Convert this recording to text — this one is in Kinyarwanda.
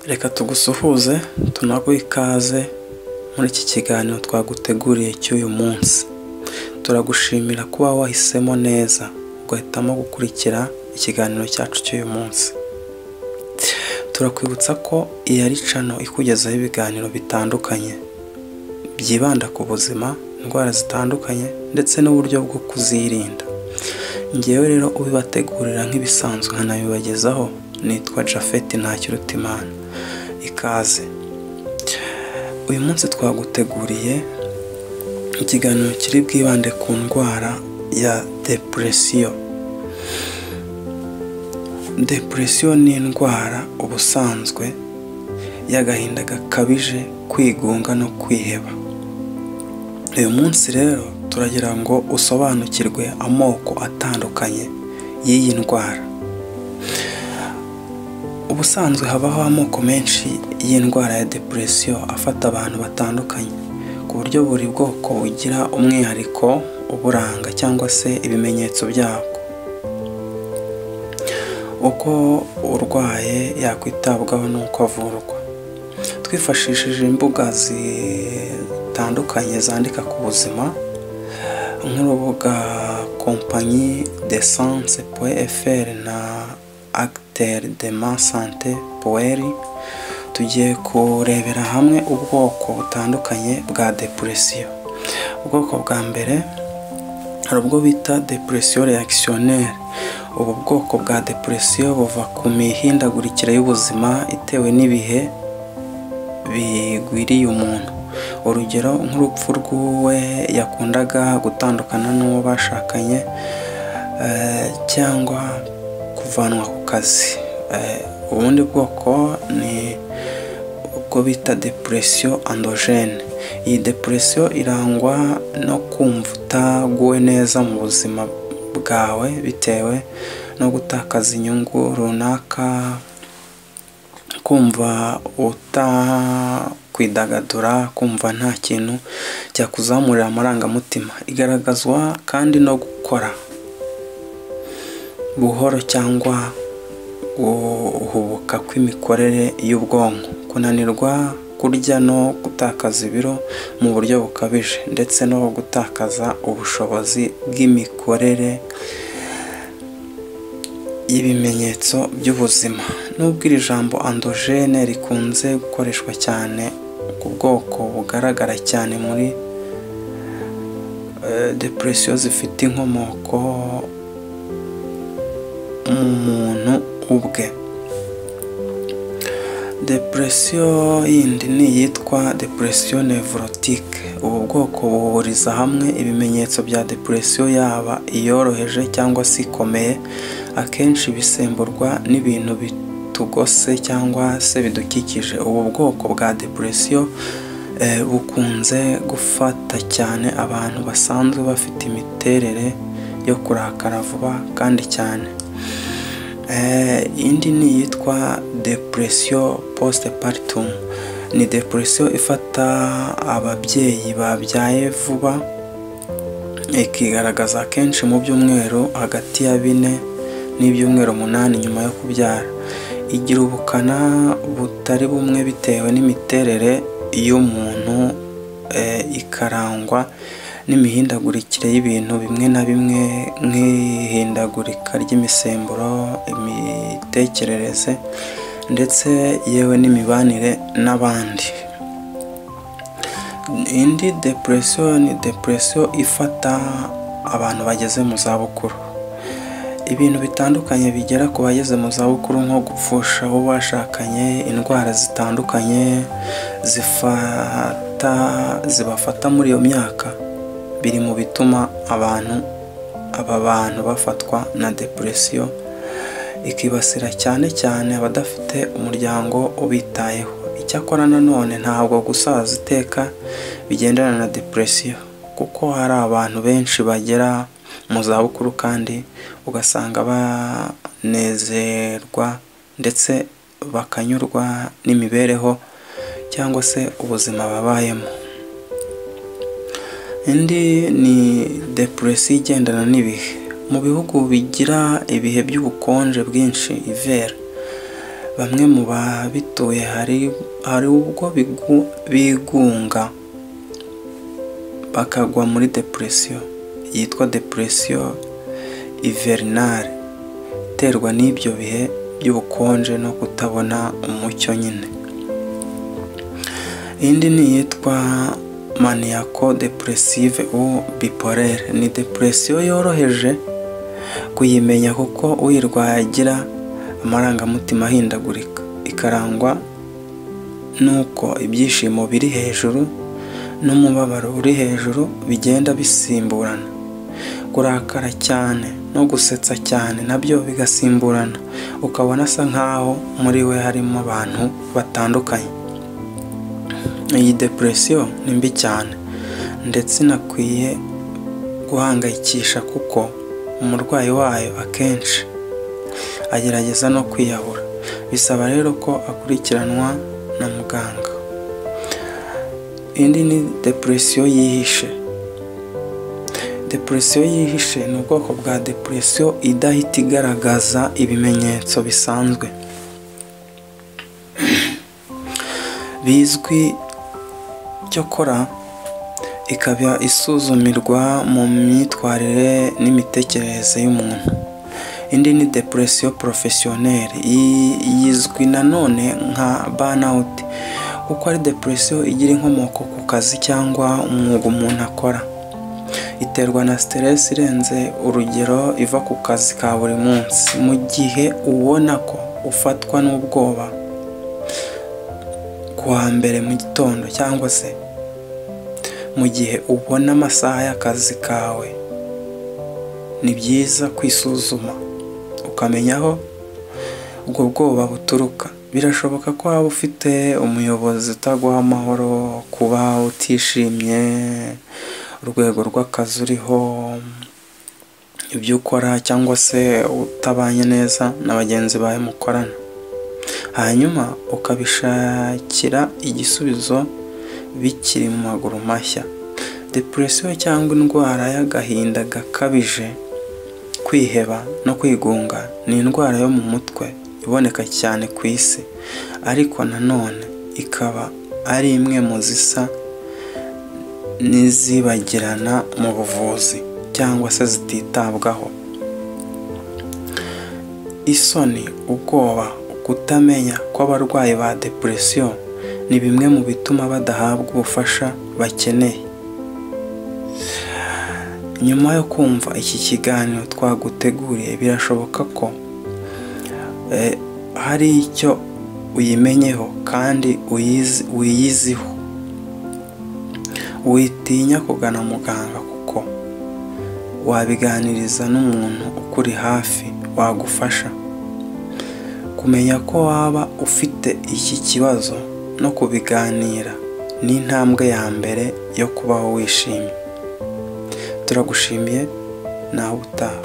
Reka tugusuhuze tunaguhe ikaze muri iki kiganiro twaguteguriye cy'uyu munsi. Turagushimira kuba wahisemo neza ugahitamo gukurikira ikiganiro cyacu cy'uyu munsi. Turakwibutsa ko iyi ari channel ikugezaho ibiganiro bitandukanye byibanda ku buzima, indwara zitandukanye ndetse n'uburyo bwo kuzirinda. Ngewe rero ubibategurira nk'ibisanzwe nkanabibagezaho nitwa Japhet Ntakirutimana. Ikaze. Uyu munsi twaguteguriye ikiganiro kiri bwibande ku ndwara ya depression. Depression ni indwara ubusanzwe y'agahinda gakabije, kwigunga no kwiheba. Uyu munsi rero turagira ngo usobanukirwe amoko atandukanye y'iyi ndwara. Ubusanzwe habaho amoko menshi y'indwara ya depression afata abantu batandukanye, ku buryo buri bwoko bugira umwihariko uburanga cyangwa se ibimenyetso byabwo. Uko urwaye yakwitabwaho n'uko avurwa. Twifashishije imbuga zitandukanye zandika ku buzima nk'urubuga Compagnie de Sciences.fr na acteurs-de-ma-santé.fr, tugiye kurebera hamwe ubwoko butandukanye bwa depression. Ubwoko bwa mbere hari ubwo bita depression reactionnaire. Ubu bwoko bwa depression buva ku mihindagurikire y'ubuzima itewe n'ibihe bigwiriye umuntu. Urugero nk'urupfu rw'uwe yakundaga, gutandukana n'uwo bashakanye, cyangwa kuvanwa ku kazi. Ubundi bwoko ni ubwo bita depression endogene. Iyi depression irangwa no kumva utaguwe neza mu buzima bwawe bitewe no gutakaza inyungu runaka, kumva utakwidagadura, kumva nta kintu cyakuzamurira amarangamutima. Igaragazwa kandi no gukora buhoro cyangwa guhubuka kw'imikorere y'ubwonko, kunanirwa kurya no gutakaza ibiro mu buryo bukabije, ndetse no gutakaza ubushobozi bw'imikorere y'ibimenyetso by'ubuzima. Nubwo iri jambo endogene rikunze gukoreshwa cyane ku bwoko bugaragara cyane muri depression zifite inkomoko mu muntu ubwe. Depression yindi ni yitwa depression nevrotique. Ubu bwoko buhuriza hamwe ibimenyetso bya depression, yaba iyoroheje cyangwa se ikomeye. Akenshi bisemburwa n'ibintu bitugose cyangwa se bidukikije. Ubu bwoko bwa depression bukunze gufata cyane abantu basanzwe bafite imiterere yo kurakara vuba kandi cyane. Indi ni yitwa depression postpartum. Ni depression ifata ababyeyi babyaye vuba, ikigaragaza kenshi mu byumweru hagati ya 4 n'ibyumweru 8 nyuma yo kubyara. Igira ubukana butari bumwe bitewe n'imiterere y'umuntu, ikarangwa n'imihindagurikire y'ibintu bimwe na bimwe nk'ihindagurika ry'imisemburo, imitekerereze ndetse yewe n'imibanire n'abandi. Indi depression ni depression ifata abantu bageze mu zabukuru. Ibintu bitandukanye bigera ku bageze mu zabukuru nko gupfusha abo bashakanye, indwara zitandukanye zibafata muri iyo myaka, biri mu bituma aba bantu bafatwa na depression. Ikibasira cyane cyane abadafite umuryango ubitayeho. Icyakora nanone ntabwo gusaza iteka bigendana na depression, kuko hari abantu benshi bagera mu zabukuru kandi ugasanga banezerwa ndetse bakanyurwa n'imibereho cyangwa se ubuzima babayemo. Indi ni depression igendana n'ibihe. Mu bihugu bigira ibihe by'ubukonje bwinshi, hiver, Bamwe mu babituye hari ubwo bigunga bakagwa muri depression yitwa depression hivernale, iterwa n'ibyo bihe by'ubukonje no kutabona umucyo nyine. Indi ni iyitwa maniaco depressive ou bipolaire. Ni depression yoroheje kuyimenya kuko uyirwaye agira amarangamutima ahindagurika, ikarangwa nuko ibyishimo biri hejuru n'umubabaro uri hejuru bigenda bisimburana, kurakara cyane no gusetsa cyane nabyo bigasimburana, ukabona asa nkaho muri we harimo abantu batandukanye. Iyi depression ni mbi cyane ndetse inakwiye guhangayikisha kuko umurwayi wayo akenshi agerageza no kwiyahura. Bisaba rero ko akurikiranwa na muganga. Indi ni depression yihishe. Depression yihishe ni ubwoko bwa depression idahita igaragaza ibimenyetso bisanzwe bizwi, cyokora ikaba isuzumirwa mu myitwarire n'imitekerereze y'umuntu. Indi ni depression professionnelle, yizwi nanone nka burnout kuko ari depression igira inkomoko ku kazi cyangwa umwuga umuntu akora. Iterwa na stress irenze urugero iva ku kazi ka buri munsi, mu gihe ubona ko ufatwa n'ubwoba kuwa mbere mu gitondo cyangwa se mu gihe ubona amasaha y'akazi kawe. Ni byiza kwisuzuma ukamenya aho ubwo bwoba buturuka. Birashoboka ko waba ufite umuyobozi utaguha amahoro, kuba utishimye, urwego rw'akazi uriho, ibyo ukora cyangwa se utabanye neza na bagenzi bawe mukorana, hanyuma ukabishakira igisubizo bikiri mu maguru mashya. Depression cyangwa indwara y'agahinda gakabije, kwiheba no kwigunga ni indwara yo mu mutwe iboneka cyane ku isi, ariko nanone ikaba ari imwe mu zisa n'izibagirana mu buvuzi cyangwa se zititabwaho. Isoni, ubwoba, kutamenya kw'abarwayi ba depression ni bimwe mu bituma badahabwa ubufasha bakeneye. Nyuma yo kumva iki kiganiro twaguteguriye, birashoboka ko hari icyo uyimenyeho kandi uyiziho. Witinya kugana muganga kuko wabiganiriza n'umuntu ukuri hafi wagufasha. Kumenya ko waba ufite iki kibazo no kubiganira ni intambwe ya mbere yo kubaho wishimye. Turagushimiye, nawe utaha.